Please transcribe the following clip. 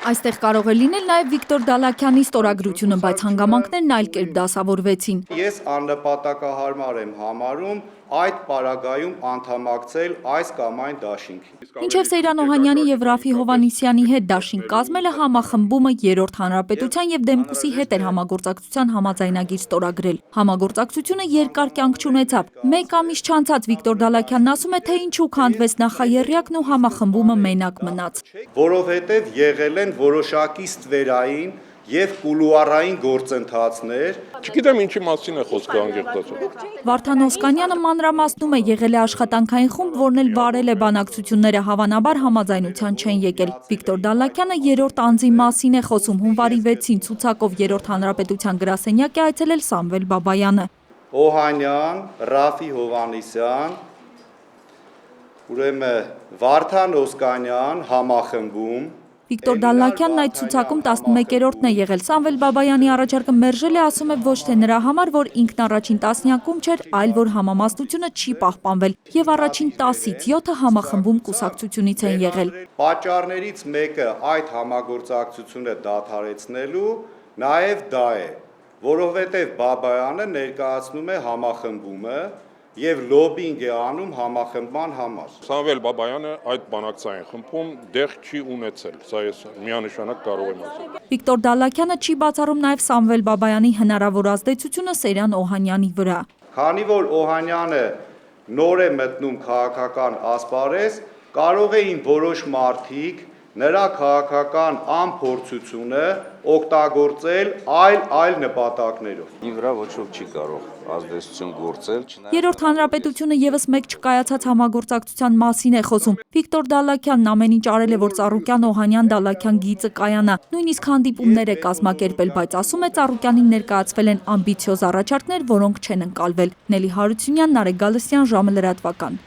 Այստեղ կարող է լինել նաև Վիկտոր Դալաքյանի ստորագրությունը, բայց հանգամանքներն այլ կերպ դասավորվեցին։ Ես աննպատակահարմար եմ համարում այդ պարագայում անդամակցել այս կամ այն դաշինքին։ Մինչև Սեյրան Օհանյանի և Ռաֆի Հովհաննիսյանի հետ դաշինք կազմելը համախմբումը Երրորդ հանրապետության և Դեմկուսի հետ էր համագործակցության համաձայնագիր ստորագրել։ Համագործակցությունը երկար կյանք չունեցավ։ Մեկ ամիս չանցած Վիկտոր Դալաքյանն ասում է, թե ինչու քանդվեց նախաեռյակն ու համախմբումը մենակ մնաց։ Որովհետև եղել են որոշակի ստվերային և կուլուարային գործընթացներ։ Չգիտեմ ինչի մասին է խոսքը անգերտացող։ Վարդան Օսկանյանը մանրամասնում է, եղել է աշխատանքային խումբ, որն էլ վարել է բանակցությունները, հավանաբար համաձայնության չեն եկել։ Վիկտոր Դալաքյանը երրորդ անձի մասին է խոսում։ Հունվարի 6-ին ցուցակով Երրորդ հանրապետության գրասենյակ է այցելել Սամվել Բաբայանը։ Օհանյան, Ռաֆի Հովհաննիսյան, ուրեմն Վարդան Օսկանյան համախմբում։ Վիկտոր Դալաքյանն այդ ցուցակում 11-րդն է եղել։ Սամվել Բաբայանի առաջարկը մերժել է, ասում է, ոչ թե նրա համար, որ ինքն առաջին տասնյակում չէր, այլ որ համամասնությունը չի պահպանվել, եւ առաջին 10-ից 7-ը համախմբում կուսակցությունից են եղել։ Պատճառներից մեկը այդ համագործակցությունը դադարեցնելու նաև դա է, որովհետև Բաբայանը ներկայացնում է համախմբումը և լոբինգ է անում համախմբման համար։ Սամվել Բաբայանը այդ բանակցային խմբում դեղ չի ունեցել, սա ես միանշանակ կարող եմ ասել։ Վիկտոր Դալաքյանը չի բացառում նաև Սամվել Բաբայանի հնարավոր ազդեցությունը Սեյրան Օհանյանի վրա։ Քանի որ Օհանյանը նոր է մտնում քաղաքական ասպարեզ, կարող էին որոշ մարդիկ նրա քաղաքական անփորձությունը օգտագործել այլ նպատակներով։ Իմ վրա ոչ ոք չի կարող ազդեցություն գործել։ Երրորդ հանրապետությունը եւս մեկ չկայացած համագործակցության մասին է խոսում։ Վիկտոր Դալաքյանն ամեն ինչ արել է, որ Ծառուկյան-Օհանյան-Դալաքյան գիծը կայանա, նույնիսկ հանդիպումներ է կազմակերպել, բայց ասում է Ծառուկյանին ներկայացվել են ամբիցիոզ առաջարկներ, որոնք չեն ընկալվել։ Նելի Հարությունյան, Նարեկ Գալստյան, ժամը լրատվական։